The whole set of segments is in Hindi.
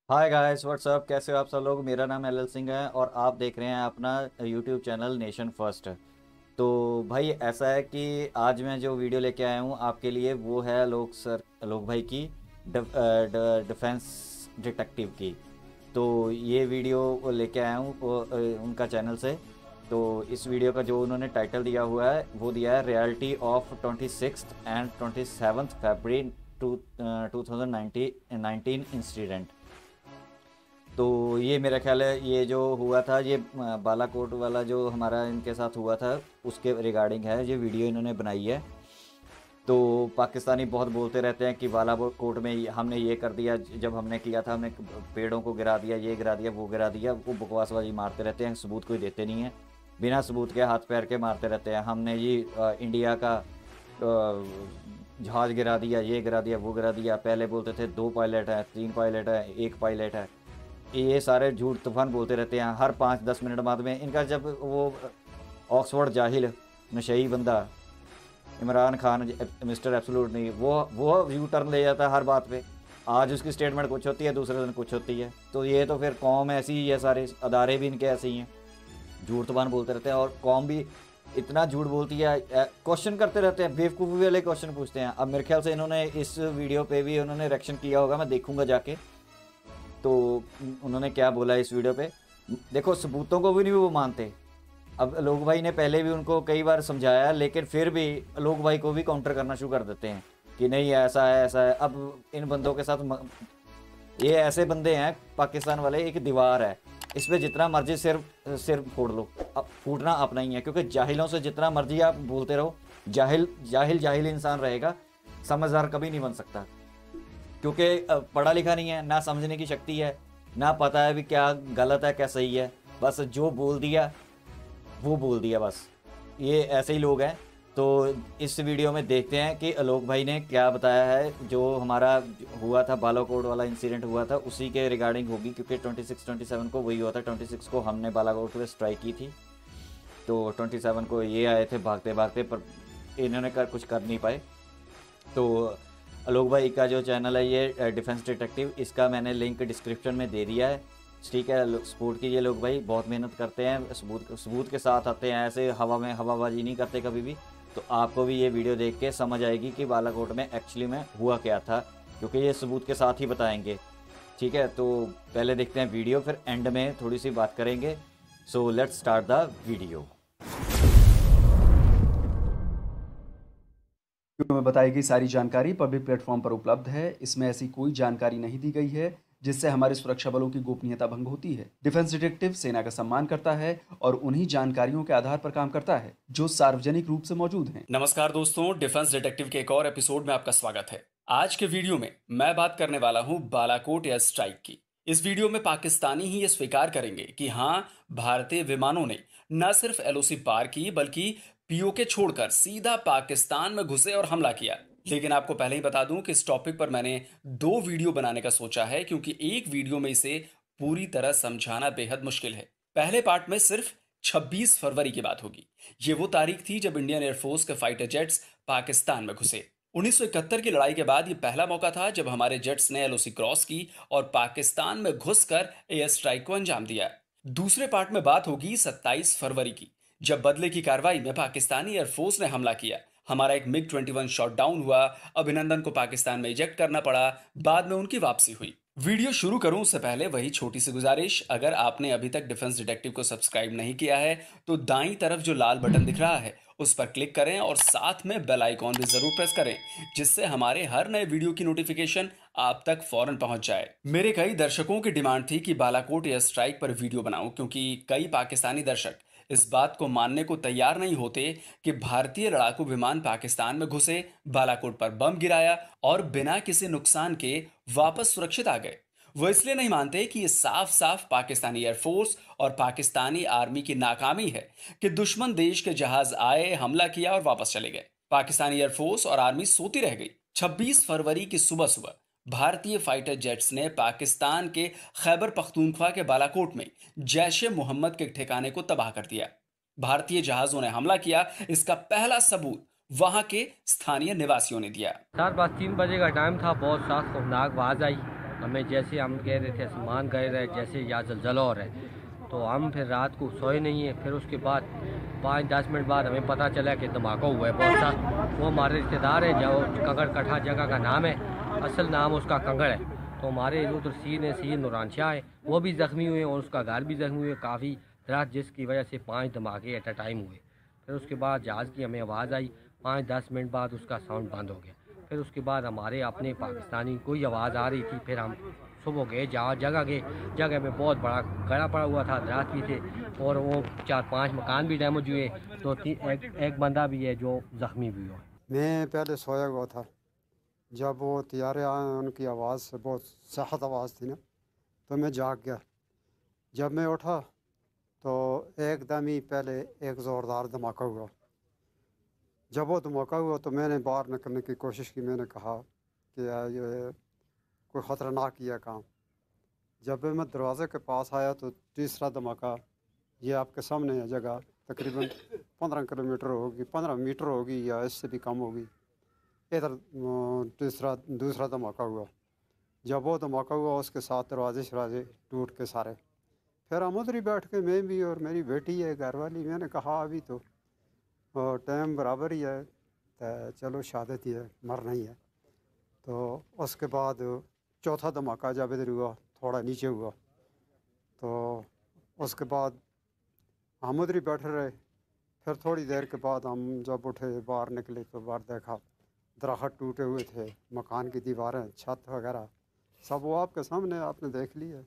हाय गाइस व्हाट्सअप, कैसे हो आप सब लोग। मेरा नाम एल एल सिंह है और आप देख रहे हैं अपना यूट्यूब चैनल नेशन फर्स्ट। तो भाई ऐसा है कि आज मैं जो वीडियो लेके आया हूँ आपके लिए वो है लोग भाई की डिफेंस डिटेक्टिव की। तो ये वीडियो वो लेके आया हूँ उनका चैनल से। तो इस वीडियो का जो उन्होंने टाइटल दिया हुआ है वो दिया है reality of 26th and 27th February two 2019 incident. तो ये मेरा ख्याल है ये जो हुआ था ये बालाकोट वाला जो हमारा इनके साथ हुआ था उसके रिगार्डिंग है ये वीडियो इन्होंने बनाई है। तो पाकिस्तानी बहुत बोलते रहते हैं कि बालाकोट में हमने ये कर दिया, जब हमने किया था हमने पेड़ों को गिरा दिया, ये गिरा दिया, वो गिरा दिया। वो बकवासबाजी मारते रहते हैं, सबूत कोई देते नहीं है। बिना सबूत के हाथ पैर के मारते रहते हैं। हमने ये इंडिया का जहाज़ गिरा दिया, ये गिरा दिया, वो गिरा दिया। पहले बोलते थे 2 पायलट हैं, 3 पायलट हैं, 1 पायलट है। ये सारे झूठ तूफान बोलते रहते हैं हर 5-10 मिनट बाद में इनका। जब वो ऑक्सफोर्ड जाहिल नशई बंदा इमरान खान मिस्टर एब्सोल्यूट नहीं, वो यू टर्न ले जाता है हर बात पे। आज उसकी स्टेटमेंट कुछ होती है, दूसरे दिन कुछ होती है। तो ये तो फिर कौम ऐसी ही है, सारे अदारे भी इनके ऐसे ही हैं, झूठ तूफान बोलते रहते हैं। और कौम भी इतना झूठ बोलती है, क्वेश्चन करते रहते हैं, बेवकूफ़ी वाले क्वेश्चन पूछते हैं। अब मेरे ख्याल से इन्होंने इस वीडियो पे भी उन्होंने रिएक्शन किया होगा, मैं देखूंगा जाके। तो उन्होंने क्या बोला इस वीडियो पे। देखो, सबूतों को भी नहीं वो मानते। अब लोग भाई ने पहले भी उनको कई बार समझाया, लेकिन फिर भी लोग भाई को भी काउंटर करना शुरू कर देते हैं कि नहीं ऐसा है ऐसा है। अब इन बंदों के साथ ये ऐसे बंदे हैं पाकिस्तान वाले, एक दीवार है, इस पर जितना मर्जी सिर सिर फोड़ लो, अब फूटना अपना ही है। क्योंकि जाहिलों से जितना मर्जी आप बोलते रहो, जाहिल जाहिल जाहिल इंसान रहेगा, समझदार कभी नहीं बन सकता। क्योंकि पढ़ा लिखा नहीं है, ना समझने की शक्ति है, ना पता है भी क्या गलत है क्या सही है। बस जो बोल दिया वो बोल दिया बस। ये ऐसे ही लोग हैं। तो इस वीडियो में देखते हैं कि आलोक भाई ने क्या बताया है। जो हमारा हुआ था बालाकोट वाला इंसिडेंट हुआ था उसी के रिगार्डिंग होगी, क्योंकि 26-27 को वही हुआ था। 26 को हमने बालाकोट पे स्ट्राइक की थी, तो 27 को ये आए थे भागते भागते, पर इन्होंने कुछ कर नहीं पाए। तो आलोक भाई का जो चैनल है ये डिफेंस डिटेक्टिव, इसका मैंने लिंक डिस्क्रिप्शन में दे दिया है। ठीक है, सपोर्ट कीजिए। लोग भाई बहुत मेहनत करते हैं, सबूत के साथ आते हैं, ऐसे हवा में हवाबाजी नहीं करते कभी भी। तो आपको भी ये वीडियो देख के समझ आएगी कि बालाकोट में एक्चुअली में हुआ क्या था, क्योंकि ये सबूत के साथ ही बताएंगे। ठीक है, तो पहले देखते हैं वीडियो, फिर एंड में थोड़ी सी बात करेंगे। So let's start the video. Video में बताई गई सारी जानकारी पब्लिक प्लेटफॉर्म पर उपलब्ध है। इसमें ऐसी कोई जानकारी नहीं दी गई है जिससे हमारे सुरक्षा बलों की गोपनीयता भंग होती है। डिफेंस डिटेक्टिव सेना का सम्मान करता है और उन्हीं जानकारियों के आधार पर काम करता है जो सार्वजनिक रूप से मौजूद हैं। नमस्कार दोस्तों, डिफेंस डिटेक्टिव के एक और एपिसोड में आपका स्वागत है। आज के वीडियो में मैं बात करने वाला हूं बालाकोट एयर स्ट्राइक की। इस वीडियो में पाकिस्तानी ही ये स्वीकार करेंगे कि हां, भारतीय विमानों ने न सिर्फ एलओसी पार की बल्कि पीओके छोड़कर सीधा पाकिस्तान में घुसे और हमला किया। लेकिन आपको पहले ही बता दूं कि इस टॉपिक पर मैंने 2 वीडियो बनाने का सोचा है, क्योंकि एक वीडियो में इसे पूरी तरह समझाना बेहद मुश्किल है। पहले पार्ट में सिर्फ 26 फरवरी की बात होगी। ये वो तारीख थी जब इंडियन एयरफोर्स के फाइटर जेट्स पाकिस्तान में घुसे। 1971 की लड़ाई के बाद ये पहला मौका था जब हमारे जेट्स ने एलओसी क्रॉस की और पाकिस्तान में घुसकर एयर स्ट्राइक को अंजाम दिया। दूसरे पार्ट में बात होगी 27 फरवरी की, जब बदले की कार्रवाई में पाकिस्तानी एयरफोर्स ने हमला किया। हमारा एक मिग 21 शॉट डाउन हुआ, अभिनंदन को पाकिस्तान में इजेक्ट करना पड़ा, बाद में उनकी वापसी हुई। वीडियो शुरू करूं उससे पहले वही छोटी सी गुजारिश, अगर आपने अभी तक डिफेंस डिटेक्टिव को सब्सक्राइब नहीं किया है तो दाईं तरफ जो लाल बटन दिख रहा है उस पर क्लिक करें और साथ में बेल आइकॉन भी जरूर प्रेस करें, जिससे हमारे हर नए वीडियो की नोटिफिकेशन आप तक फौरन पहुंच जाए। मेरे कई दर्शकों की डिमांड थी कि बालाकोट एयर स्ट्राइक पर वीडियो बनाऊं, क्योंकि कई पाकिस्तानी दर्शक इस बात को मानने को तैयार नहीं होते कि भारतीय लड़ाकू विमान पाकिस्तान में घुसे, बालाकोट पर बम गिराया और बिना किसी नुकसान के वापस सुरक्षित आ गए। वो इसलिए नहीं मानते कि ये साफ साफ पाकिस्तानी एयरफोर्स और पाकिस्तानी आर्मी की नाकामी है कि दुश्मन देश के जहाज आए, हमला किया और वापस चले गए। पाकिस्तानी एयरफोर्स और आर्मी सोती रह गई। 26 फरवरी की सुबह सुबह भारतीय फाइटर जेट्स ने पाकिस्तान के खैबर पख्तूनख्वा के बालाकोट में जैश ए मोहम्मद के ठिकाने को तबाह कर दिया। भारतीय जहाजों ने हमला किया, इसका पहला सबूत वहां के स्थानीय निवासियों ने दिया। सर बस 3 बजे का टाइम था, बहुत साथ खौफनाक आवाज़ आई हमें जैसे हम कह रहे थे आसमान कह रहे जैसे या जलजला हो रहा है, तो हम फिर रात को सोए नहीं है। फिर उसके बाद 5-10 मिनट बाद हमें पता चला कि धमाका हुआ है बहुत सा। वो हमारे रिश्तेदार है जो कंगड़ कठा जगह का नाम है, असल नाम उसका कंगड़ है। तो हमारे उधर सी नूरान शाह है, वो भी ज़ख्मी हुए और उसका घर भी ज़ख्मी हुए काफ़ी रात, जिसकी वजह से 5 धमाके एट अ टाइम हुए। फिर उसके बाद जहाज़ की हमें आवाज़ आई, 5-10 मिनट बाद उसका साउंड बंद हो गया। फिर उसके बाद हमारे अपने पाकिस्तानी कोई आवाज़ आ रही थी। फिर हम सुबह गए जगह में बहुत बड़ा गड़ा पड़ा हुआ था, दरात भी थे और वो 4-5 मकान भी डैमेज हुए। तो एक बंदा भी है जो ज़ख्मी भी हुआ। मैं पहले सोया हुआ था, जब वो तैयारे आए उनकी आवाज़ से बहुत सख्त आवाज़ थी ना, तो मैं जाग गया। जब मैं उठा तो एकदम ही पहले एक ज़ोरदार धमाका हुआ। जब वो धमाका हुआ तो मैंने बाहर निकलने की कोशिश की। मैंने कहा कि ये कोई ख़तरनाक किया काम। जब मैं दरवाज़े के पास आया तो तीसरा धमाका, ये आपके सामने है जगह, तकरीबन 15 किलोमीटर होगी, 15 मीटर होगी या इससे भी कम होगी। इधर दूसरा धमाका हुआ। जब वो धमाका हुआ उसके साथ दरवाजे टूट के सारे। फिर हम उधर ही बैठ के, मैं भी और मेरी बेटी है घर वाली। मैंने कहा अभी तो टाइम बराबर ही है, तो चलो शहादत ही है, मरना ही है। तो उसके बाद चौथा धमाका जब इधर हुआ, थोड़ा नीचे हुआ, तो उसके बाद हम उधर ही बैठे रहे। फिर थोड़ी देर के बाद हम जब उठे, बाहर निकले तो बाहर देखा दरख्त टूटे हुए थे, मकान की दीवारें, छत वगैरह सब वो आपके सामने आपने देख ली है।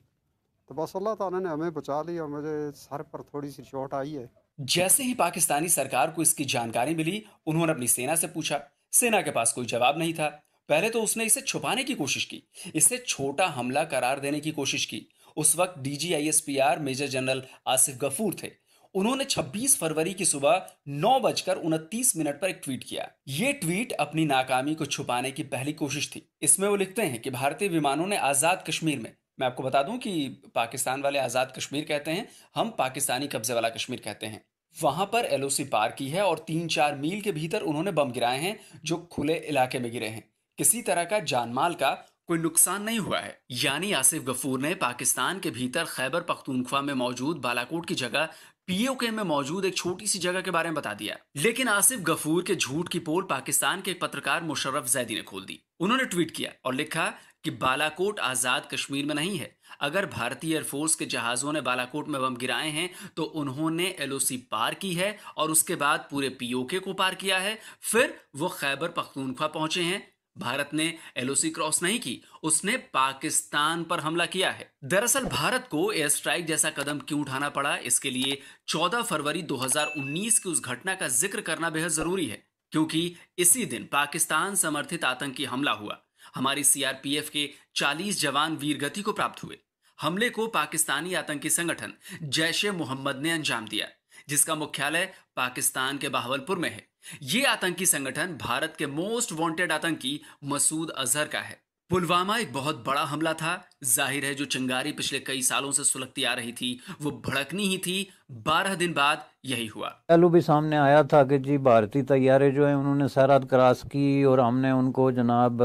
तो बस अल्लाह ताला ने हमें बचा लिया। मुझे सर पर थोड़ी सी चोट आई है। जैसे ही पाकिस्तानी सरकार को इसकी जानकारी मिली, उन्होंने अपनी सेना से पूछा। सेना के पास कोई जवाब नहीं था। पहले तो उसने इसे छुपाने की कोशिश की, इसे छोटा हमला करार देने की कोशिश की। उस वक्त DGISPR major general Asif Ghafoor थे। उन्होंने 26 फरवरी की सुबह 9:29 पर एक ट्वीट किया। ये ट्वीट अपनी नाकामी को छुपाने की पहली कोशिश थी। इसमें वो लिखते हैं कि भारतीय विमानों ने आजाद कश्मीर में, मैं आपको बता दूं कि पाकिस्तान वाले आजाद कश्मीर कहते हैं, हम पाकिस्तानी कब्जे वाला कश्मीर कहते हैं, वहां पर LOC पार की है और 3-4 मील के भीतर उन्होंने बम गिराए हैं जो खुले इलाके में गिरे हैं। किसी तरह का जानमाल का कोई नुकसान नहीं हुआ है। यानी आसिफ गफूर ने पाकिस्तान के भीतर खैबर पख्तूनख्वा में मौजूद बालाकोट की जगह POK में मौजूद एक छोटी सी जगह के बारे में बता दिया। लेकिन आसिफ गफूर के झूठ की पोल पाकिस्तान के एक पत्रकार मुशर्रफ जैदी ने खोल दी। उन्होंने ट्वीट किया और लिखा कि बालाकोट आजाद कश्मीर में नहीं है। अगर भारतीय एयरफोर्स के जहाजों ने बालाकोट में बम गिराए हैं तो उन्होंने LOC पार की है और उसके बाद पूरे POK को पार किया है, फिर वो खैबर पख्तूनख्वा पहुंचे हैं। भारत ने LOC क्रॉस नहीं की, उसने पाकिस्तान पर हमला किया है। दरअसल भारत को एयर स्ट्राइक जैसा कदम क्यों उठाना पड़ा, इसके लिए 14 फरवरी 2019 की उस घटना का जिक्र करना बेहद जरूरी है, क्योंकि इसी दिन पाकिस्तान समर्थित आतंकी हमला हुआ। हमारी CRPF के 40 जवान वीरगति को प्राप्त हुए। हमले को पाकिस्तानी आतंकी संगठन जैश-ए-मोहम्मद ने अंजाम दिया, जिसका मुख्यालय पाकिस्तान के बहावलपुर में है। ये आतंकी संगठन भारत के मोस्ट वांटेड आतंकी मसूद अजहर का है। पुलवामा एक बहुत बड़ा हमला था। जाहिर है जो चिंगारी पिछले कई सालों से सुलगती आ रही थी वो भड़कनी ही थी। 12 दिन बाद यही हुआ। पहलू भी सामने आया था कि जी भारतीय तैयारे जो हैं उन्होंने सरहद क्रॉस की और हमने उनको जनाब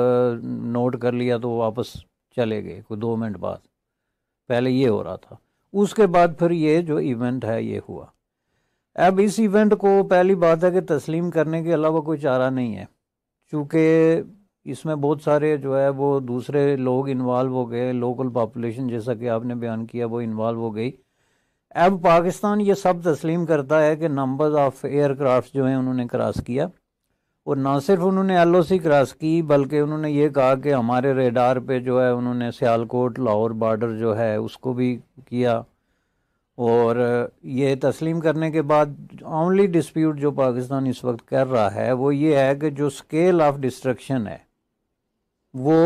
नोट कर लिया तो वापस चले गए कोई 2 मिनट बाद। पहले ये हो रहा था, उसके बाद फिर ये जो इवेंट है ये हुआ। अब इस इवेंट को पहली बात है कि तस्लीम करने के अलावा कोई चारा नहीं है, चूँकि इसमें बहुत सारे जो है वो दूसरे लोग इन्वॉल्व हो गए, लोकल पॉपुलेशन जैसा कि आपने बयान किया वो इन्वॉल्व हो गई। अब पाकिस्तान ये सब तस्लीम करता है कि नंबर्स ऑफ एयरक्राफ्ट जो हैं उन्होंने क्रॉस किया, और ना सिर्फ उन्होंने LOC क्रॉस की बल्कि उन्होंने ये कहा कि हमारे रेडार पे जो है उन्होंने सियालकोट लाहौर बॉर्डर जो है उसको भी किया। और ये तस्लीम करने के बाद ओनली डिस्प्यूट जो पाकिस्तान इस वक्त कर रहा है वो ये है कि जो स्केल ऑफ डिस्ट्रक्शन है वो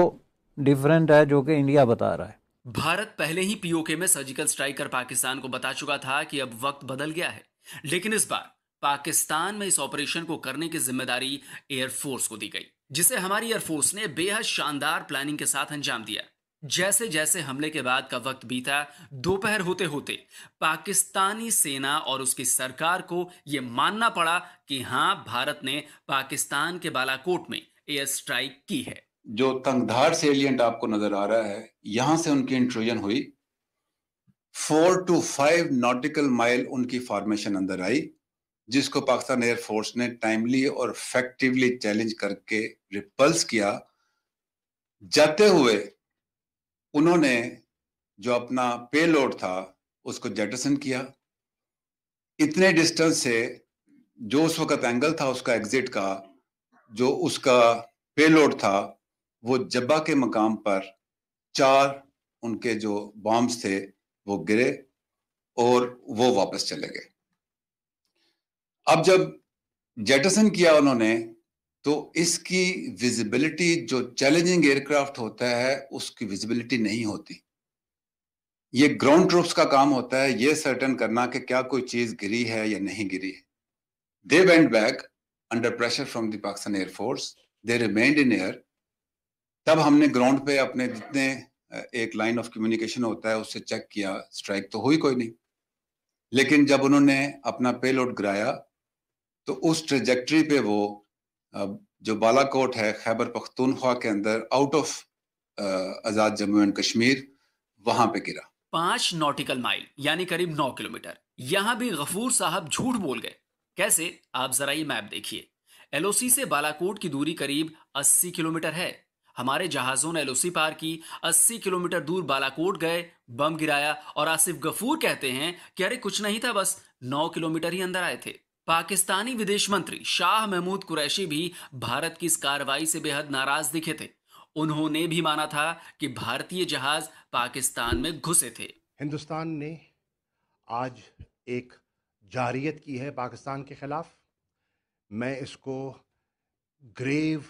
डिफरेंट है जो कि इंडिया बता रहा है। भारत पहले ही POK में सर्जिकल स्ट्राइक कर पाकिस्तान को बता चुका था कि अब वक्त बदल गया है, लेकिन इस बार पाकिस्तान में इस ऑपरेशन को करने की जिम्मेदारी एयरफोर्स को दी गई, जिसे हमारी एयरफोर्स ने बेहद शानदार प्लानिंग के साथ अंजाम दिया। जैसे जैसे हमले के बाद का वक्त बीता, दोपहर होते होते पाकिस्तानी सेना और उसकी सरकार को यह मानना पड़ा कि हां भारत ने पाकिस्तान के बालाकोट में एयर स्ट्राइक की है। जो तंगधार सेलिएंट आपको नजर आ रहा है, यहां से उनकी इंट्रूजन हुई। 4 to 5 नॉटिकल माइल उनकी फॉर्मेशन अंदर आई, जिसको पाकिस्तान एयरफोर्स ने टाइमली और इफेक्टिवली चैलेंज करके रिपल्स किया। जाते हुए उन्होंने जो अपना पेलोड था उसको जेटसन किया। इतने डिस्टेंस से जो उस वक्त एंगल था उसका एग्जिट का, जो उसका पेलोड था, वो जब्बा के मकाम पर 4 उनके जो बॉम्ब्स थे वो गिरे और वो वापस चले गए। अब जब जेटसन किया उन्होंने, तो इसकी विजिबिलिटी, जो चैलेंजिंग एयरक्राफ्ट होता है उसकी विजिबिलिटी नहीं होती। ये ग्राउंड ट्रूप्स का काम होता है ये सर्टन करना कि क्या कोई चीज गिरी है या नहीं गिरी है। They went back under pressure from the Pakistan air force, they remained in air. तब हमने ग्राउंड पे अपने जितने एक लाइन ऑफ कम्युनिकेशन होता है उससे चेक किया, स्ट्राइक तो हुई कोई नहीं। लेकिन जब उन्होंने अपना पेलोड गिराया तो उस ट्रेजेक्ट्री पे वो जो बालाकोट है खैबर पख्तूनख्वा के अंदर, out of Azad Jammu and Kashmir, वहां पे गिरा। 5 नॉटिकल माइल यानी करीब 9 किलोमीटर। यहां भी गफूर साहब झूठ बोल गए। कैसे? आप जरा ये मैप देखिए। एलओसी से बालाकोट की दूरी करीब 80 किलोमीटर है। हमारे जहाजों ने एलओसी पार की, 80 किलोमीटर दूर बालाकोट गए, बम गिराया और आसिफ गफूर कहते हैं कि अरे कुछ नहीं था, बस 9 किलोमीटर ही अंदर आए थे। पाकिस्तानी विदेश मंत्री शाह महमूद कुरैशी भी भारत की इस कार्रवाई से बेहद नाराज दिखे थे। उन्होंने भी माना था कि भारतीय जहाज पाकिस्तान में घुसे थे। हिंदुस्तान ने आज एक जारियत की है पाकिस्तान के खिलाफ। मैं इसको ग्रेव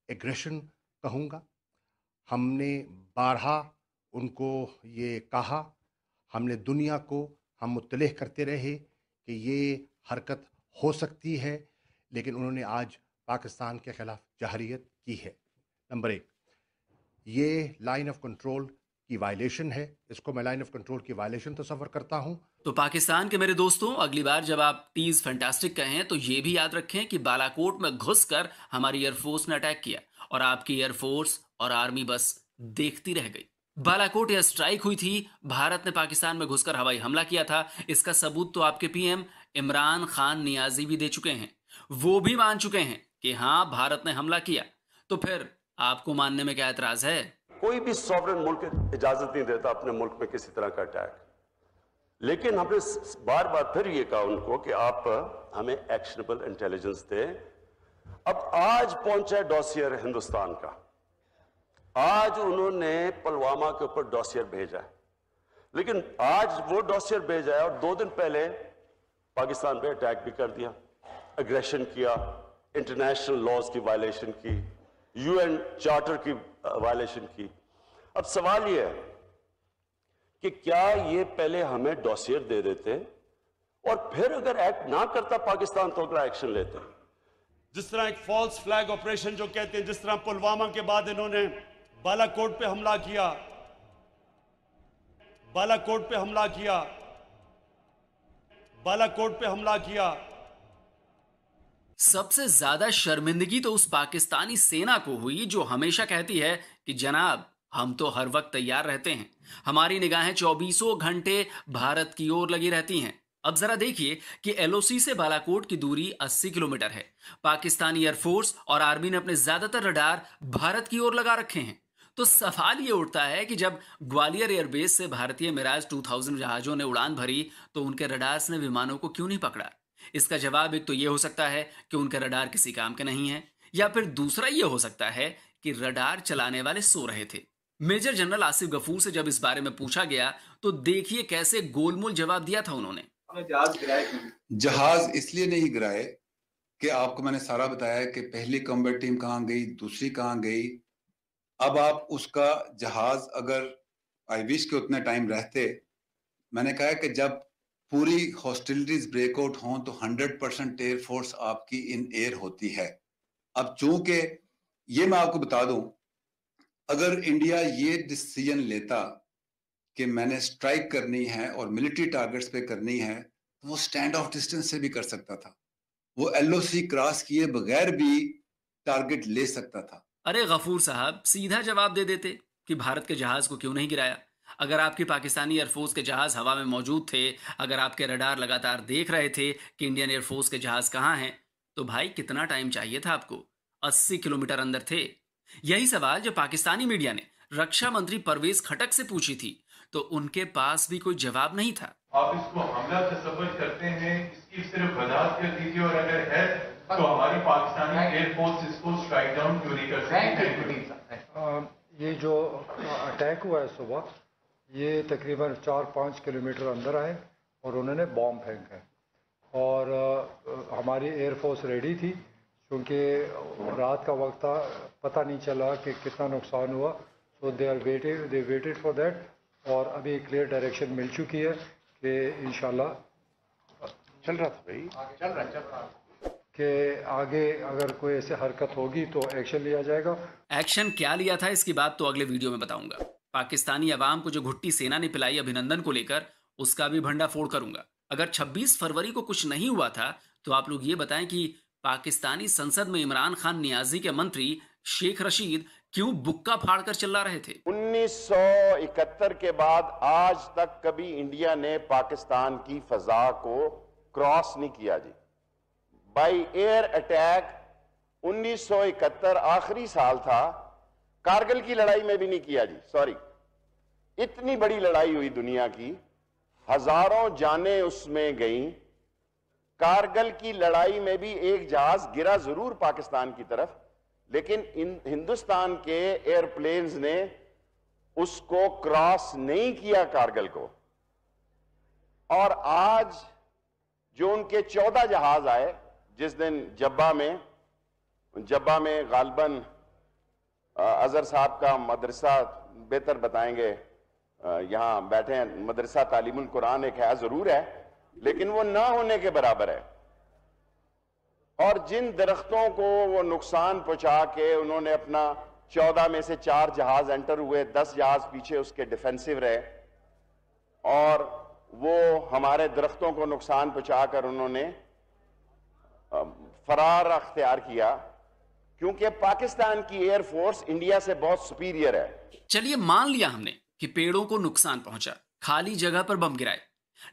एग्रेशन कहूँगा। हमने बारहा उनको ये कहा, हमने दुनिया को हम मुत्तलिह करते रहे कि ये हरकत हो सकती है, लेकिन उन्होंने आज पाकिस्तान के खिलाफ जारियत की है। नंबर 1, ये लाइन ऑफ कंट्रोल की वायलेशन है। इसको मैं लाइन ऑफ कंट्रोल की वायलेशन तस्वर करता हूं। तो पाकिस्तान के मेरे दोस्तों, अगली बार जब आप टीज फैंटास्टिक कहें तो ये भी याद रखें कि बालाकोट में घुसकर हमारी एयरफोर्स ने अटैक किया और आपकी एयरफोर्स और आर्मी बस देखती रह गई। बालाकोट एयर स्ट्राइक हुई थी, भारत ने पाकिस्तान में घुसकर हवाई हमला किया था। इसका सबूत तो आपके पीएम इमरान खान नियाजी भी दे चुके हैं। वो भी मान चुके हैं कि हाँ, भारत ने हमला किया। तो फिर आपको मानने में क्या एतराज है? कोई भी सॉवरेन मुल्क इजाजत नहीं देता अपने मुल्क में किसी तरह का अटैक, लेकिन हमने बार बार फिर ये कहा उनको कि आप हमें एक्शनेबल इंटेलिजेंस दें। अब आज पहुंचा डॉसियर हिंदुस्तान का, आज उन्होंने पुलवामा के ऊपर डॉसियर भेजा है, लेकिन आज वो डॉसियर भेजा है और 2 दिन पहले पाकिस्तान पे अटैक भी कर दिया, एग्रेशन किया, इंटरनेशनल लॉज की वायलेशन की, यूएन चार्टर की वायलेशन की। अब सवाल यह है कि क्या ये पहले हमें डॉसियर दे देते और फिर अगर एक्ट ना करता पाकिस्तान तो अगला एक्शन लेते। जिस तरह एक फॉल्स फ्लैग ऑपरेशन जो कहते हैं, जिस तरह पुलवामा के बाद इन्होंने बालाकोट पे हमला किया, बालाकोट पे हमला किया, बालाकोट पे हमला किया। सबसे ज्यादा शर्मिंदगी तो उस पाकिस्तानी सेना को हुई जो हमेशा कहती है कि जनाब, हम तो हर वक्त तैयार रहते हैं, हमारी निगाहें 24 घंटे भारत की ओर लगी रहती हैं। अब जरा देखिए कि एलओसी से बालाकोट की दूरी 80 किलोमीटर है। पाकिस्तानी एयरफोर्स और आर्मी ने अपने ज्यादातर रडार भारत की ओर लगा रखे हैं। तो सवाल ये उठता है कि जब ग्वालियर एयरबेस से भारतीय मिराज 2000 जहाजों ने उड़ान भरी तो उनके रडार्स ने विमानों को क्यों नहीं पकड़ा? इसका जवाब एक तो ये हो सकता है कि उनके रडार किसी काम के नहीं है, या फिर दूसरा ये हो सकता है कि रडार चलाने वाले सो रहे थे। मेजर जनरल आसिफ गफूर से जब इस बारे में पूछा गया तो देखिए कैसे गोलमोल जवाब दिया था उन्होंने। जहाज इसलिए नहीं गिराए कि आपको मैंने सारा बताया कि पहली कॉम्बैट टीम कहाँ गई, दूसरी कहाँ गई। अब आप उसका जहाज अगर आई विश के उतने टाइम रहते, मैंने कहा कि जब पूरी हॉस्टिलिटीज ब्रेकआउट हों तो 100% एयरफोर्स आपकी इन एयर होती है। अब चूंकि ये मैं आपको बता दूं, अगर इंडिया ये डिसीजन लेता कि मैंने स्ट्राइक करनी है और मिलिट्री टारगेट्स पे करनी है, तो वो स्टैंड ऑफ डिस्टेंस से भी कर सकता था, वो एलओसी क्रॉस किए बगैर भी टारगेट ले सकता था। अरे गफूर साहब, सीधा जवाब दे देते कि भारत के जहाज को क्यों नहीं गिराया। अगर आपकी पाकिस्तानी एयरफोर्स के जहाज हवा में मौजूद थे, अगर आपके रडार लगातार देख रहे थे कि इंडियन एयरफोर्स के जहाज कहाँ हैं, तो भाई कितना टाइम चाहिए था आपको? 80 किलोमीटर अंदर थे। यही सवाल जो पाकिस्तानी मीडिया ने रक्षा मंत्री परवेज खटक से पूछी थी, तो उनके पास भी कोई जवाब नहीं था। आप इसको हमला तसव्वुर करते हैं, इसकी सिर्फ वजाहत कर दीजिए, और अगर है तो हमारी पाकिस्तानी एयरफोर्स इसको स्ट्राइक डाउन क्यों नहीं कर सकती? ये जो अटैक हुआ है सुबह, ये तकरीबन 4-5 किलोमीटर अंदर आए और उन्होंने बॉम्ब फेंका, और हमारी एयरफोर्स रेडी थी, क्योंकि रात का वक्त था, पता नहीं चला कि कितना नुकसान हुआ। सो दे वेटेड फॉर दैट, और अभी क्लियर डायरेक्शन मिल चुकी है कि इंशाल्लाह चल रहा था भाई, चल रहा कि आगे अगर कोई ऐसे हरकत होगी तो एक्शन लिया जाएगा। एक्शन क्या लिया था इसकी बात तो अगले वीडियो में बताऊंगा। पाकिस्तानी अवाम को जो घुट्टी सेना ने पिलाई अभिनंदन को लेकर, उसका भी भंडा फोड़ करूंगा। अगर 26 फरवरी को कुछ नहीं हुआ था, तो आप लोग ये बताएं कि पाकिस्तानी संसद में इमरान खान नियाजी के मंत्री शेख रशीद क्यों बुक्का फाड़कर चिल्ला रहे थे। 1971 के बाद आज तक कभी इंडिया ने पाकिस्तान की फजा को क्रॉस नहीं किया जी, बाई एयर अटैक। 1971 आखिरी साल था, कारगिल की लड़ाई में भी नहीं किया जी, सॉरी। इतनी बड़ी लड़ाई हुई दुनिया की, हजारों जानें उसमें गईं। कारगिल की लड़ाई में भी एक जहाज गिरा जरूर पाकिस्तान की तरफ, लेकिन हिंदुस्तान के एयरप्लेन्स ने उसको क्रॉस नहीं किया कारगिल को। और आज जो उनके 14 जहाज आए, जिस दिन जब्बा में गालबन अजहर साहब का मदरसा बेहतर बताएंगे, यहां बैठे हैं, मदरसा तालीमुल कुरान एक है जरूर है, लेकिन वो ना होने के बराबर है। और जिन दरख्तों को वो नुकसान पहुंचा के उन्होंने अपना 14 में से 4 जहाज एंटर हुए, 10 जहाज पीछे उसके डिफेंसिव रहे, और वो हमारे दरख्तों को नुकसान पहुंचाकर उन्होंने फरार अख्तियार किया, क्योंकि पाकिस्तान की एयरफोर्स इंडिया से बहुत सुपीरियर है। चलिए मान लिया हमने कि पेड़ों को नुकसान पहुंचा, खाली जगह पर बम गिराए,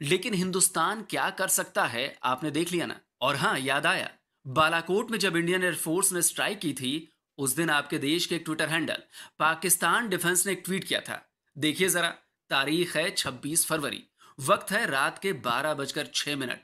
लेकिन हिंदुस्तान क्या कर सकता है आपने देख लिया ना। और हाँ, याद आया, बालाकोट में जब इंडियन एयरफोर्स ने स्ट्राइक की थी, उस दिन आपके देश के एक ट्विटर हैंडल पाकिस्तान डिफेंस ने एक ट्वीट किया था। देखिए जरा, तारीख है 26 फरवरी, वक्त है रात के 12:06।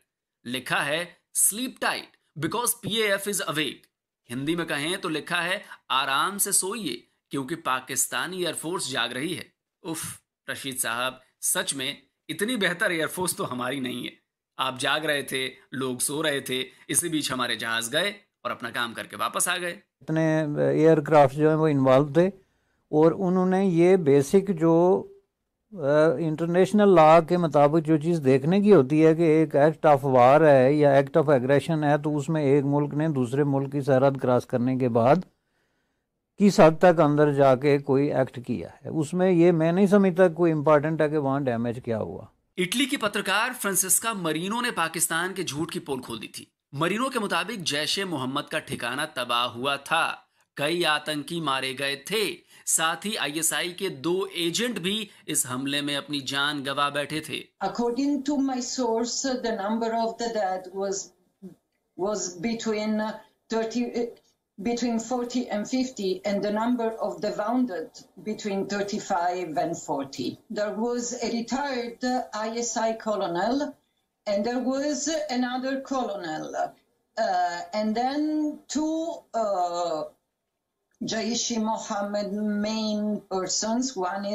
लिखा है sleep tight because PAF is awake. Hindi में कहें तो लिखा है आराम से सोइए क्योंकि पाकिस्तानी एयरफोर्स जाग रही है। उफ रशीद साहब, सच में इतनी बेहतर एयरफोर्स तो हमारी नहीं है। आप जाग रहे थे, लोग सो रहे थे, इसी बीच हमारे जहाज गए और अपना काम करके वापस आ गए। इतने एयरक्राफ्ट जो हैं वो इन्वॉल्व थे, और उन्होंने ये बेसिक जो इंटरनेशनल लॉ के मुताबिक जो चीज़ देखने की होती है कि एक एक्ट ऑफ वार है या एक्ट ऑफ एग्रेशन है, तो उसमें एक मुल्क ने दूसरे मुल्क की सरहद क्रॉस करने के बाद किस हद तक अंदर जाके कोई एक्ट किया है, उसमें ये मैं नहीं समझता कोई इम्पोर्टेंट है कि वहाँ डैमेज क्या हुआ। इटली की पत्रकार फ्रांसिस्का मरीनो ने पाकिस्तान के झूठ की पोल खोल दी थी। मरीनो के मुताबिक जैश ए मोहम्मद का ठिकाना तबाह हुआ था, कई आतंकी मारे गए थे, साथ ही ISI के 2 एजेंट भी इस हमले में अपनी जान गंवा बैठे थे। According to my source, the number of the dead was between 40 and 50, and the number of the wounded between 35 and 40. There was a retired ISI colonel, and there was another colonel, and then 2 Jaish-e-Mohammed main persons. One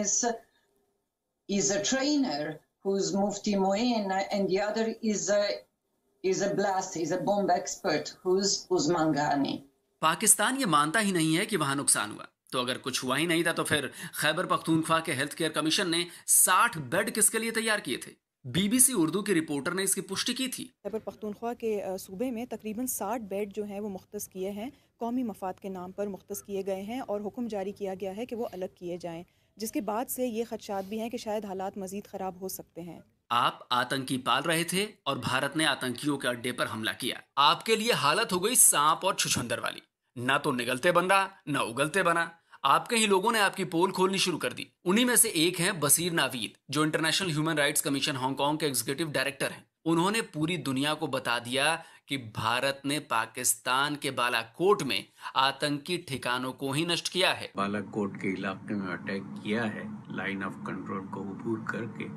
is a trainer who's Mufti Moin, and the other is a blast, is a bomb expert who's Usman Ghani. Pakistan ये मानता ही नहीं है कि वहां नुकसान हुआ, तो अगर कुछ हुआ ही नहीं था तो फिर खैबर पख्तूनख्वा के हेल्थ केयर कमीशन ने 60 बेड किसके लिए तैयार किए थे? BBC उर्दू के रिपोर्टर ने इसकी पुष्टि की थी। खैबर पख्तूनख्वा के सूबे में तकरीबन 60 बेड जो हैं वो मुख्तस किए हैं, कौमी मफाद के नाम पर मुख्तस किए गए हैं, और हुक्म जारी किया गया है कि वो अलग किए जाएं, जिसके बाद से ये खदशात भी हैं कि शायद हालात मजीद ख़राब हो सकते हैं। आप आतंकी पाल रहे थे और भारत ने आतंकियों के अड्डे पर हमला किया। आपके लिए हालत हो गई सांप और छुछंदर वाली। ना तो निगलते बन रहा ना उगलते बना। आपके ही लोगों ने आपकी पोल खोलनी शुरू कर दी। उन्हीं में से एक हैं बसीर नावीद, जो international human rights commission Hong Kong के एग्जीक्यूटिव डायरेक्टर हैं। उन्होंने पूरी दुनिया को बता दिया कि भारत ने पाकिस्तान के बालाकोट में आतंकी ठिकानों को ही नष्ट किया है। बालाकोट के इलाके में अटैक किया है, लाइन ऑफ कंट्रोल को अबूर करके।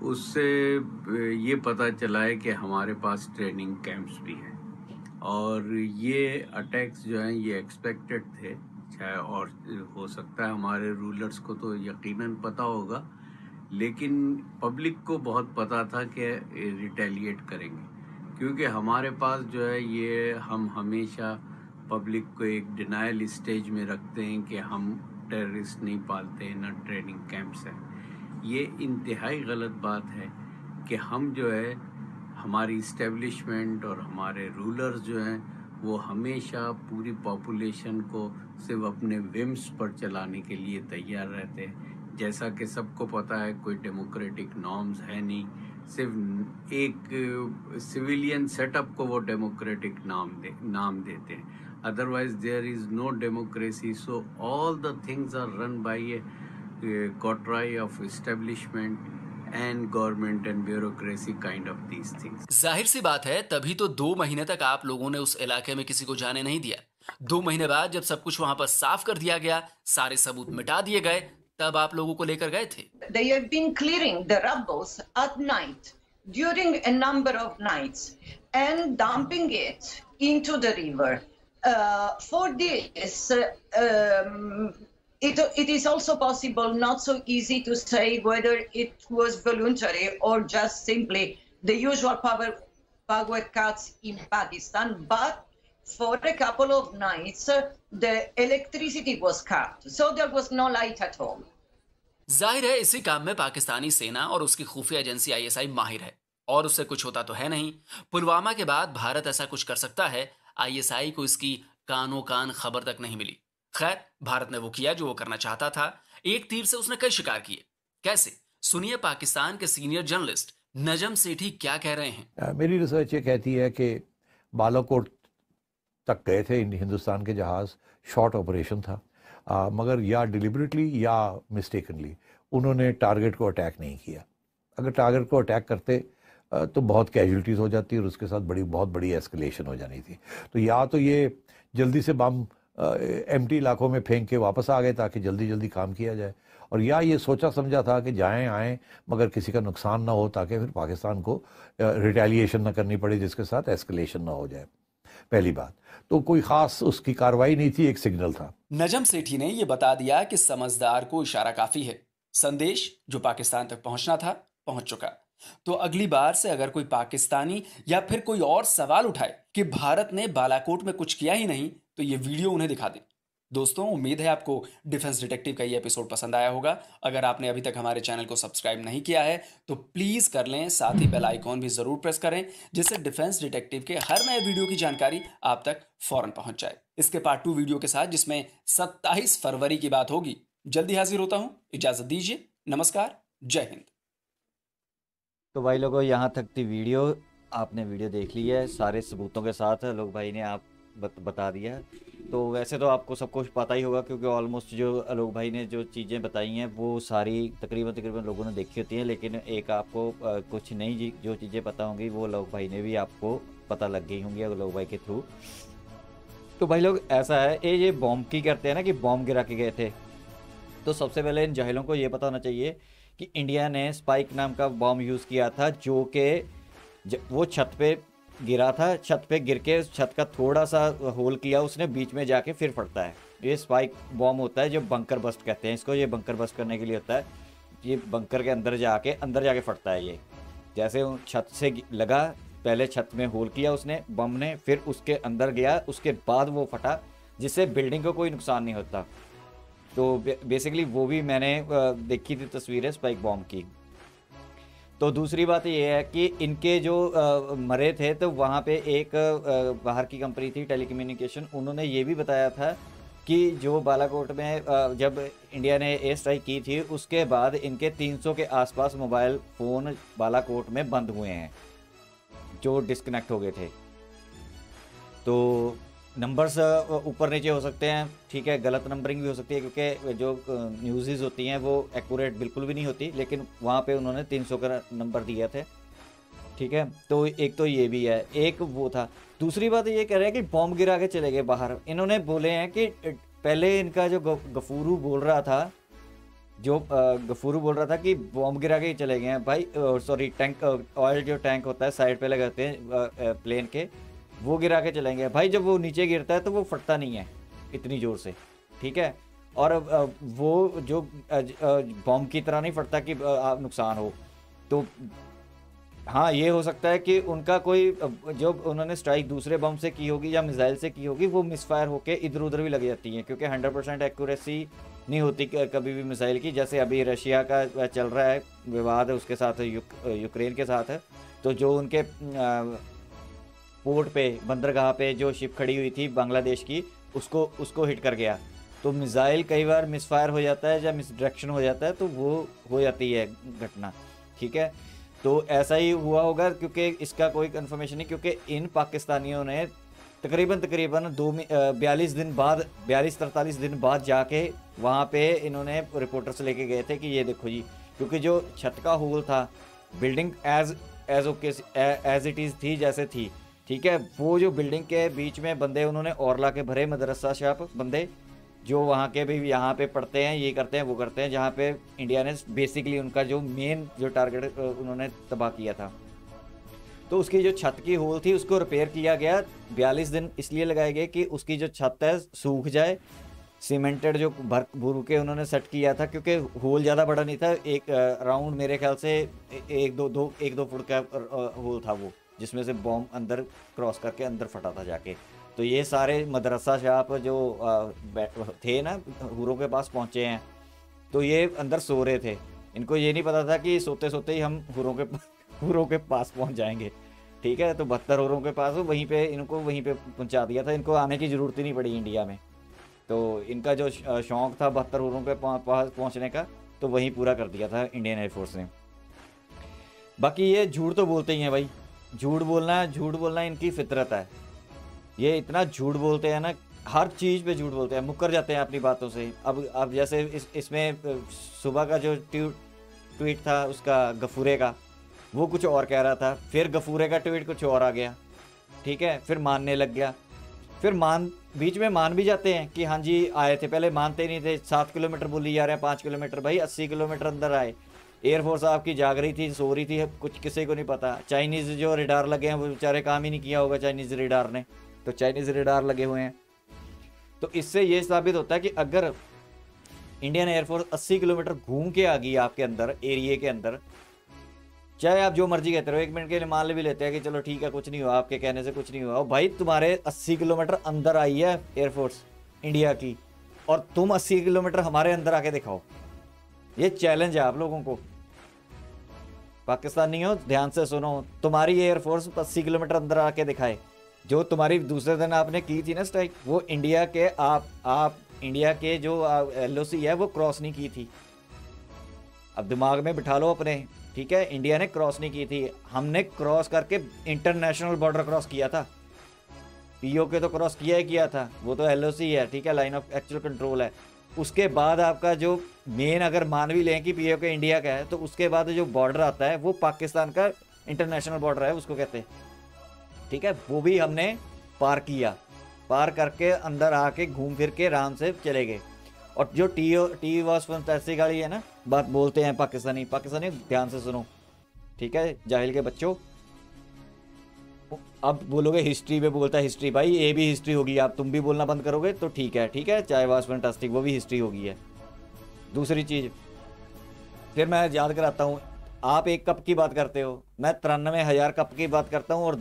उससे ये पता चला है कि हमारे पास ट्रेनिंग कैंप्स भी हैं और ये अटैक्स जो हैं ये एक्सपेक्टेड थे। चाहे और हो सकता है हमारे रूलर्स को तो यकीनन पता होगा, लेकिन पब्लिक को बहुत पता था कि रिटेलिएट करेंगे, क्योंकि हमारे पास जो है ये हम हमेशा पब्लिक को एक डिनायल स्टेज में रखते हैं कि हम टेररिस्ट नहीं पालते हैं, ना ट्रेनिंग कैंप्स हैं। ये इंतहाई गलत बात है कि हम जो है हमारी इस्टेब्लिशमेंट और हमारे रूलर्स जो हैं वो हमेशा पूरी पॉपुलेशन को सिर्फ अपने विम्स पर चलाने के लिए तैयार रहते हैं। जैसा कि सबको पता है कोई डेमोक्रेटिक नॉर्म्स है नहीं, सिर्फ एक सिविलियन सेटअप को वो डेमोक्रेटिक नाम देते हैं। Otherwise there is no democracy. So all the things are run by a coterie of establishment and government and bureaucracy kind of these things. जाहिर सी बात है, तभी तो 2 महीने तक आप लोगों ने उस इलाके में किसी को जाने नहीं दिया। 2 महीने बाद जब सब कुछ वहां पर साफ कर दिया गया, सारे सबूत मिटा दिए गए, तब आप लोगों को लेकर गए थे। They have been clearing the rubble at night during a number of nights and dumping it into the river. For this, it is also possible, not so easy to say whether it was voluntary or just simply the usual power cuts in Pakistan, but for a couple of nights the electricity was cut, so there was no light at all. जाहिर है इसी काम में पाकिस्तानी सेना और उसकी खुफिया एजेंसी ISI माहिर है, और उससे कुछ होता तो है नहीं। पुलवामा के बाद भारत ऐसा कुछ कर सकता है, ISI को इसकी कानो कान खबर तक नहीं मिली। खैर, भारत ने वो किया जो वो करना चाहता था। एक तीर से उसने कई शिकार किए। कैसे? सुनिए पाकिस्तान के सीनियर जर्नलिस्ट नजम सेठी क्या कह रहे हैं। मेरी रिसर्च ये कहती है कि बालाकोट तक गए थे हिंदुस्तान के जहाज़, शॉर्ट ऑपरेशन था, मगर या डिलिबरेटली या मिस्टेकनली उन्होंने टारगेट को अटैक नहीं किया। अगर टारगेट को अटैक करते तो बहुत कैजुअल्टीज़ हो जाती और उसके साथ बहुत बड़ी एस्केलेशन हो जानी थी। तो या तो ये जल्दी से बम एम्प्टी इलाकों में फेंक के वापस आ गए ताकि जल्दी जल्दी काम किया जाए, और या ये सोचा समझा था कि जाएं आएँ मगर किसी का नुकसान ना हो ताकि फिर पाकिस्तान को रिटेलिएशन ना करनी पड़े जिसके साथ एस्केलेशन ना हो जाए। पहली बात तो कोई ख़ास उसकी कार्रवाई नहीं थी, एक सिग्नल था। नजम सेठी ने ये बता दिया कि समझदार को इशारा काफ़ी है। संदेश जो पाकिस्तान तक पहुंचना था पहुंच चुका। तो अगली बार से अगर कोई पाकिस्तानी या फिर कोई और सवाल उठाए कि भारत ने बालाकोट में कुछ किया ही नहीं, तो ये वीडियो उन्हें दिखा दें। दोस्तों, उम्मीद है आपको डिफेंस डिटेक्टिव का ये एपिसोड पसंद आया होगा। अगर आपने अभी तक हमारे चैनल को सब्सक्राइब नहीं किया है तो प्लीज़ कर लें, साथ ही बेल आइकॉन भी ज़रूर प्रेस करें, जिससे डिफेंस डिटेक्टिव के हर नए वीडियो की जानकारी आप तक फ़ौरन पहुंच जाए। इसके पार्ट 2 वीडियो के साथ, जिसमें 27 फरवरी की बात होगी, जल्दी हाजिर होता हूँ। इजाज़त दीजिए, नमस्कार, जय हिंद। तो भाई लोगों, यहाँ तक थी वीडियो। आपने वीडियो देख ली है, सारे सबूतों के साथ लोग भाई ने आप बता दिया। तो वैसे तो आपको सब कुछ पता ही होगा, क्योंकि ऑलमोस्ट जो लोग भाई ने जो चीज़ें बताई हैं वो सारी तकरीबन लोगों ने देखी होती हैं, लेकिन एक आपको कुछ नई जो चीज़ें पता होंगी वो लोग भाई ने भी आपको पता लग गई होंगी लोग भाई के थ्रू। तो भाई लोग ऐसा है, ये बॉम्ब की करते हैं ना कि बॉम्ब गिरा के गए थे, तो सबसे पहले इन जाहिलों को ये पता होना चाहिए कि इंडिया ने स्पाइक नाम का बॉम्ब यूज़ किया था, जो कि वो छत पे गिरा था। छत पे गिर के छत का थोड़ा सा होल किया उसने, बीच में जाके फिर फटता है। ये स्पाइक बॉम्ब होता है, जो बंकर बस्ट कहते हैं इसको। ये बंकर बस्ट करने के लिए होता है, ये बंकर के अंदर जाके फटता है। ये जैसे छत से लगा, पहले छत में होल किया उसने बम ने, फिर उसके अंदर गया, उसके बाद वो फटा, जिससे बिल्डिंग को कोई नुकसान नहीं होता। तो बेसिकली वो भी मैंने देखी थी तस्वीरें स्पाइक बॉम्ब की। तो दूसरी बात ये है कि इनके जो मरे थे, तो वहाँ पे एक बाहर की कंपनी थी टेलीकम्युनिकेशन, उन्होंने ये भी बताया था कि जो बालाकोट में जब इंडिया ने एयर स्ट्राइक की थी, उसके बाद इनके 300 के आसपास मोबाइल फ़ोन बालाकोट में बंद हुए हैं, जो डिस्कनेक्ट हो गए थे। तो नंबर्स ऊपर नीचे हो सकते हैं, ठीक है, गलत नंबरिंग भी हो सकती है, क्योंकि जो न्यूज़ होती हैं वो एक्यूरेट बिल्कुल भी नहीं होती, लेकिन वहाँ पे उन्होंने 300 का नंबर दिए थे, ठीक है। तो एक तो ये भी है, एक वो था। दूसरी बात ये कह रहे हैं कि बॉम्ब गिरा के चले गए बाहर। इन्होंने बोले हैं कि पहले इनका जो गफूरू बोल रहा था, गफूरू बोल रहा था कि बॉम्ब गिरा के ही चले गए हैं भाई, सॉरी टैंक, ऑयल जो टैंक होता है साइड पे लगाते हैं प्लेन के, वो गिरा के चलेंगे भाई। जब वो नीचे गिरता है तो वो फटता नहीं है इतनी ज़ोर से, ठीक है, और वो जो बॉम्ब की तरह नहीं फटता कि नुकसान हो। तो हाँ, ये हो सकता है कि उनका कोई जो उन्होंने स्ट्राइक दूसरे बम से की होगी या मिसाइल से की होगी, वो मिसफायर होके इधर उधर भी लग जाती हैं, क्योंकि 100% एक्यूरेसी नहीं होती कभी भी मिसाइल की। जैसे अभी रशिया का चल रहा है विवाद, उसके साथ यूक्रेन के साथ है, तो जो उनके पोर्ट पे, बंदरगाह पे जो शिप खड़ी हुई थी बांग्लादेश की, उसको हिट कर गया। तो मिसाइल कई बार मिसफायर हो जाता है या मिसडायरेक्शन हो जाता है, तो वो हो जाती है घटना, ठीक है। तो ऐसा ही हुआ होगा, क्योंकि इसका कोई कंफर्मेशन नहीं, क्योंकि इन पाकिस्तानियों ने तकरीबन 42-43 दिन बाद जाके वहाँ पे इन्होंने रिपोर्टर्स लेके गए थे कि ये देखो जी, क्योंकि जो छत का होल था, बिल्डिंग एज इट इज़ थी जैसे थी, ठीक है, वो जो बिल्डिंग के बीच में बंदे उन्होंने और ला के भरे, मदरसा शॉप बंदे जो वहाँ के भी यहाँ पे पढ़ते हैं, ये करते हैं वो करते हैं, जहाँ पे इंडिया ने बेसिकली उनका जो मेन जो टारगेट उन्होंने तबाह किया था। तो उसकी जो छत की होल थी उसको रिपेयर किया गया। 42 दिन इसलिए लगाए गए कि उसकी जो छत है सूख जाए। सीमेंटेड जो भर के उन्होंने सेट किया था, क्योंकि होल ज़्यादा बड़ा नहीं था, एक राउंड मेरे ख्याल से 1-2 फुट का होल था वो, जिसमें से बॉम्ब अंदर क्रॉस करके अंदर फटा था जाके। तो ये सारे मदरसा शॉप जो थे ना, हुरों के पास पहुँचे हैं, तो ये अंदर सो रहे थे। इनको ये नहीं पता था कि सोते सोते ही हम हुरों के पास पहुँच जाएंगे, ठीक है। तो 72 हुरों के पास वहीं पे इनको वहीं पे पहुँचा दिया था। इनको आने की ज़रूरत ही नहीं पड़ी इंडिया में। तो इनका जो शौक़ था 72 हुरों के पास पहुँचने का, तो वहीं पूरा कर दिया था इंडियन एयरफोर्स ने। बाकी ये झूठ तो बोलते ही हैं भाई, झूठ बोलना इनकी फितरत है। ये इतना झूठ बोलते हैं ना, हर चीज़ पे झूठ बोलते हैं, मुकर जाते हैं अपनी बातों से। अब जैसे इसमें सुबह का जो ट्वीट था उसका गफूरे का, वो कुछ और कह रहा था, फिर गफूरे का ट्वीट कुछ और आ गया, ठीक है, फिर मानने लग गया। फिर बीच में मान भी जाते हैं कि हाँ जी आए थे, पहले मानते नहीं थे। 7 किलोमीटर बोली जा रहे हैं, 5 किलोमीटर, भाई 80 किलोमीटर अंदर आए। एयरफोर्स आपकी जाग रही थी, सो रही थी, कुछ किसी को नहीं पता। चाइनीज़ जो रेडार लगे हैं वो बेचारे काम ही नहीं किया होगा चाइनीज़ रेडार ने, तो चाइनीज़ रेडार लगे हुए हैं। तो इससे ये साबित होता है कि अगर इंडियन एयरफोर्स 80 किलोमीटर घूम के आ गई आपके अंदर, एरिया के अंदर, चाहे आप जो मर्जी कहते रहो, 1 मिनट के लिए मान ले भी लेते हैं कि चलो ठीक है कुछ नहीं हुआ, आपके कहने से कुछ नहीं हुआ, भाई तुम्हारे 80 किलोमीटर अंदर आई है एयरफोर्स इंडिया की, और तुम 80 किलोमीटर हमारे अंदर आके दिखाओ। ये चैलेंज है आप लोगों को। पाकिस्तानियों ध्यान से सुनो, तुम्हारी एयरफोर्स 80 किलोमीटर अंदर आके दिखाए। जो तुम्हारी दूसरे दिन आपने की थी ना स्ट्राइक, वो इंडिया के आप इंडिया के जो LOC है वो क्रॉस नहीं की थी। अब दिमाग में बिठा लो अपने, ठीक है, इंडिया ने क्रॉस नहीं की थी, हमने क्रॉस करके इंटरनेशनल बॉर्डर क्रॉस किया था। POK तो क्रॉस किया ही किया था, वो तो LOC है, ठीक है, लाइन ऑफ एक्चुअल कंट्रोल है। उसके बाद आपका जो मेन, अगर मान भी लें कि POK इंडिया का है, तो उसके बाद जो बॉर्डर आता है वो पाकिस्तान का इंटरनेशनल बॉर्डर है, उसको कहते हैं, ठीक है। वो भी हमने पार किया, पार करके अंदर आके घूम फिर के आराम से चले गए। और जो टी वॉज फैंटास्टिक गाड़ी है ना, बात बोलते हैं पाकिस्तानी ध्यान से सुनो, ठीक है, जाहिल के बच्चों। अब बोलोगे हिस्ट्री में बोलता है, हिस्ट्री भाई ये भी हिस्ट्री होगी, आप तुम भी बोलना बंद करोगे तो ठीक है, चाहे वॉज फैंटास्टिक वो भी हिस्ट्री होगी है। दूसरी चीज़ फिर मैं याद कराता हूँ, आप 1 कप की बात करते हो, मैं 93,000 कप की बात करता हूँ। और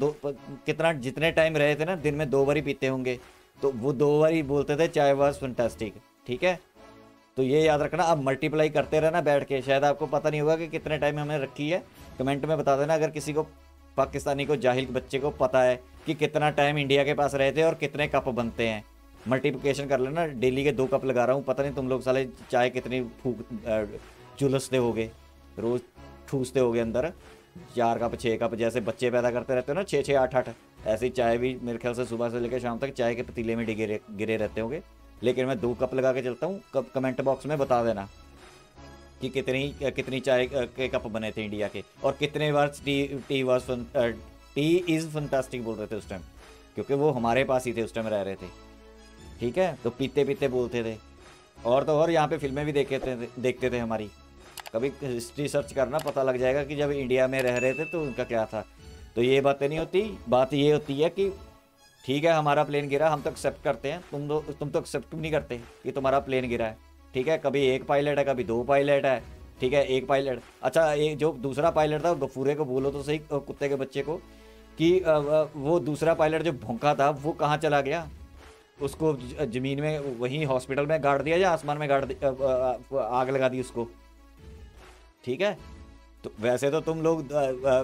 जितने टाइम रहे थे ना, दिन में 2 बार ही पीते होंगे, तो वो 2 बार ही बोलते थे चाय वाज फैंटास्टिक, ठीक है। तो ये याद रखना, अब मल्टीप्लाई करते रहना बैठ के। शायद आपको पता नहीं होगा कि कितने टाइम हमने रखी है, कमेंट में बता देना अगर किसी को, पाकिस्तानी को, जाहिल बच्चे को पता है कि कितना टाइम इंडिया के पास रहे थे और कितने कप बनते हैं। मल्टीप्लिकेशन कर लेना, डेली के 2 कप लगा रहा हूँ, पता नहीं तुम लोग साले चाय कितनी झुलसते होगे, रोज़ ठूसते होगे अंदर, 4 कप 6 कप, जैसे बच्चे पैदा करते रहते हो ना 6-6 8-8, ऐसी चाय भी मेरे ख्याल से सुबह से लेकर शाम तक चाय के पतीले में गिरे रहते होंगे। लेकिन मैं 2 कप लगा के चलता हूँ। कमेंट बॉक्स में बता देना कि कितनी चाय के कप बने थे इंडिया के, और कितने बार टी इज़ फंटास्टिक बोल रहे थे उस टाइम, क्योंकि वो हमारे पास ही थे उस टाइम रह रहे थे। ठीक है, तो पीते पीते बोलते थे। और तो और यहाँ पे फिल्में भी देखते थे हमारी। कभी हिस्ट्री सर्च करना, पता लग जाएगा कि जब इंडिया में रह रहे थे तो उनका क्या था। तो ये बातें नहीं होती, बात ये होती है कि ठीक है हमारा प्लेन गिरा, हम तो एक्सेप्ट करते हैं, तुम तो एक्सेप्ट नहीं करते कि तुम्हारा प्लेन गिरा है। ठीक है, कभी 1 पायलट है, कभी 2 पायलट है। ठीक है, 1 पायलट, अच्छा ये जो दूसरा पायलट था गफूरे को बोलो तो सही, कुत्ते के बच्चे को, कि वो दूसरा पायलट जो भौंका था वो कहाँ चला गया, उसको ज़मीन में वहीं हॉस्पिटल में गाड़ दिया या आसमान में आग लगा दी उसको। ठीक है, तो वैसे तो तुम लोग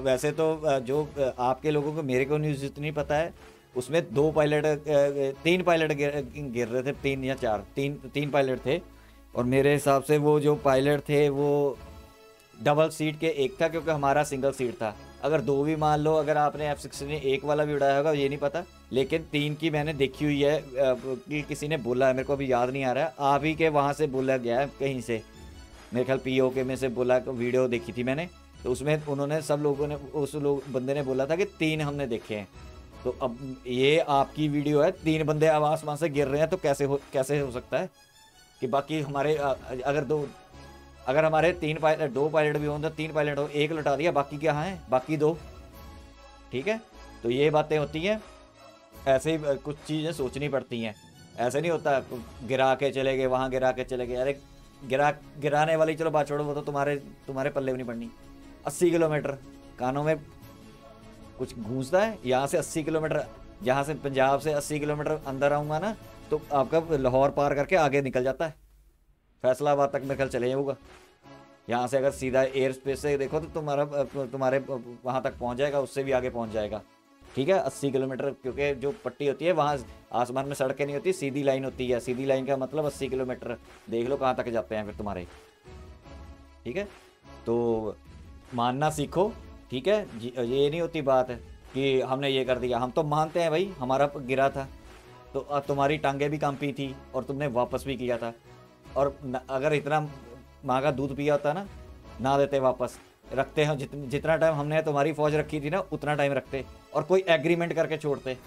वैसे तो जो आपके लोगों को, मेरे को न्यूज़ इतनी पता है, उसमें 3 पायलट गिर रहे थे, 3 या 4, 3 पायलट थे। और मेरे हिसाब से वो जो पायलट थे वो डबल सीट के एक था, क्योंकि हमारा सिंगल सीट था। अगर 2 भी मान लो, अगर आपने F-16 1 वाला भी उड़ाया होगा ये नहीं पता, लेकिन 3 की मैंने देखी हुई है कि किसी ने बोला है, मेरे को अभी याद नहीं आ रहा है, आप ही के वहाँ से बोला गया है कहीं से, मेरे ख्याल POK में से बोला, वीडियो देखी थी मैंने, तो उसमें उन्होंने सब लोगों ने, बंदे ने बोला था कि 3 हमने देखे हैं। तो अब ये आपकी वीडियो है, 3 बंदे अब आसमान से गिर रहे हैं, तो कैसे हो सकता है कि बाकी हमारे अगर हमारे 2 पायलट भी हों तो 3 पायलट हो, 1 लौटा दिया, बाकी क्या है, बाकी 2। ठीक है, तो ये बातें होती हैं, ऐसे ही कुछ चीज़ें सोचनी पड़ती हैं। ऐसे नहीं होता गिरा के चले गए, वहाँ गिरा के चले गए। अरे गिराने वाली चलो बात छोड़ो, वो तो तुम्हारे पल्ले भी नहीं पड़नी। 80 किलोमीटर कानों में कुछ गूंजता है, यहाँ से 80 किलोमीटर, यहाँ से पंजाब से 80 किलोमीटर अंदर आऊँगा ना तो आपका लाहौर पार करके आगे निकल जाता है, फैसलाबाद तक मेरे ख्याल चले जाऊँगा। यहाँ से अगर सीधा एयर स्पेस से देखो तो तुम्हारे वहाँ तक पहुँच जाएगा, उससे भी आगे पहुँच जाएगा। ठीक है, 80 किलोमीटर, क्योंकि जो पट्टी होती है वहाँ आसमान में सड़कें नहीं होती, सीधी लाइन होती है। सीधी लाइन का मतलब 80 किलोमीटर, देख लो कहाँ तक जाते हैं फिर तुम्हारे। ठीक है, तो मानना सीखो। ठीक है, ये नहीं होती बात है कि हमने ये कर दिया, हम तो मानते हैं भाई हमारा गिरा था, तो तुम्हारी टांगें भी कांपी थी और तुमने वापस भी किया था। और अगर इतना माँ का दूध पिया होता ना देते वापस, रखते हैं जितना टाइम हमने तुम्हारी फौज रखी थी ना उतना टाइम रखते, और कोई एग्रीमेंट करके छोड़ते।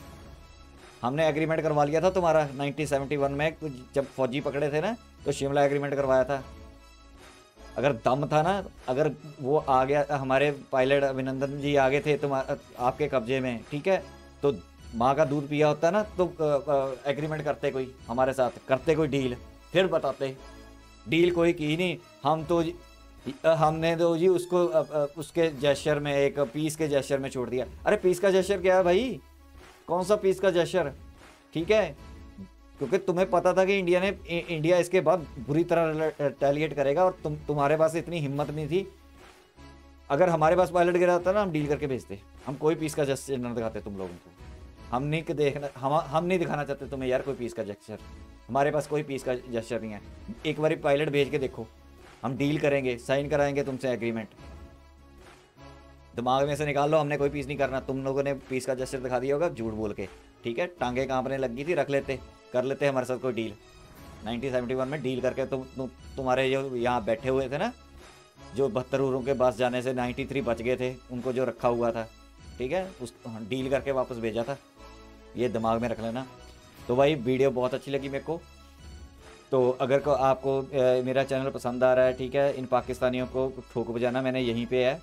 हमने एग्रीमेंट करवा लिया था तुम्हारा 1971 में, जब फौजी पकड़े थे ना तो शिमला एग्रीमेंट करवाया था। अगर दम था ना, अगर वो आ गया, हमारे पायलट अभिनंदन जी आगे थे आपके कब्जे में, ठीक है, तो माँ का दूध पिया होता ना तो एग्रीमेंट करते कोई हमारे साथ, करते कोई डील, फिर बताते। डील कोई की नहीं, हमने तो जी उसको उसके जेस्चर में, एक पीस के जेस्चर में छोड़ दिया। अरे पीस का जेस्चर क्या है भाई, कौन सा पीस का जेस्चर? ठीक है, क्योंकि तुम्हें पता था कि इंडिया इसके बाद बुरी तरह रिटेलिएट करेगा, और तुम्हारे पास इतनी हिम्मत नहीं थी। अगर हमारे पास पायलट गिरा था ना, हम डील करके भेजते, हम कोई पीस का जेस्चर न दिखाते तुम लोगों को। हम नहीं दिखाना चाहते तुम्हें यार कोई पीस का जेस्चर, हमारे पास कोई पीस का जेस्चर नहीं है। एक बार पायलट भेज के देखो, हम डील करेंगे, साइन कराएंगे तुमसे एग्रीमेंट। दिमाग में से निकाल लो, हमने कोई पीस नहीं करना। तुम लोगों ने पीस का जेस्चर दिखा दिया होगा झूठ बोल के। ठीक है, टांगे कांपने लगी थी, कर लेते हमारे साथ कोई डील। 1971 में डील करके तुम्हारे जो यहाँ बैठे हुए थे ना, जो 72 के पास जाने से 93 बच गए थे, उनको जो रखा हुआ था, ठीक है, उस डील करके वापस भेजा था। ये दिमाग में रख लेना। तो भाई वीडियो बहुत अच्छी लगी मेरे को, तो अगर आपको मेरा चैनल पसंद आ रहा है, ठीक है, इन पाकिस्तानियों को ठोक बजाना मैंने यहीं पे है,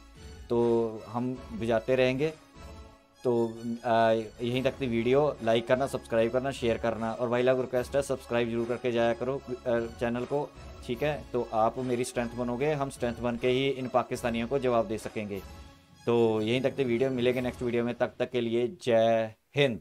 तो हम बजाते रहेंगे। तो यहीं तक थी वीडियो। लाइक करना, सब्सक्राइब करना, शेयर करना, और भाई लोग रिक्वेस्ट है सब्सक्राइब जरूर करके जाया करो चैनल को। ठीक है, तो आप मेरी स्ट्रेंथ बनोगे, हम स्ट्रेंथ बन के ही इन पाकिस्तानियों को जवाब दे सकेंगे। तो यहीं तक थी वीडियो, मिलेंगे नेक्स्ट वीडियो में, तब तक के लिए जय हिंद।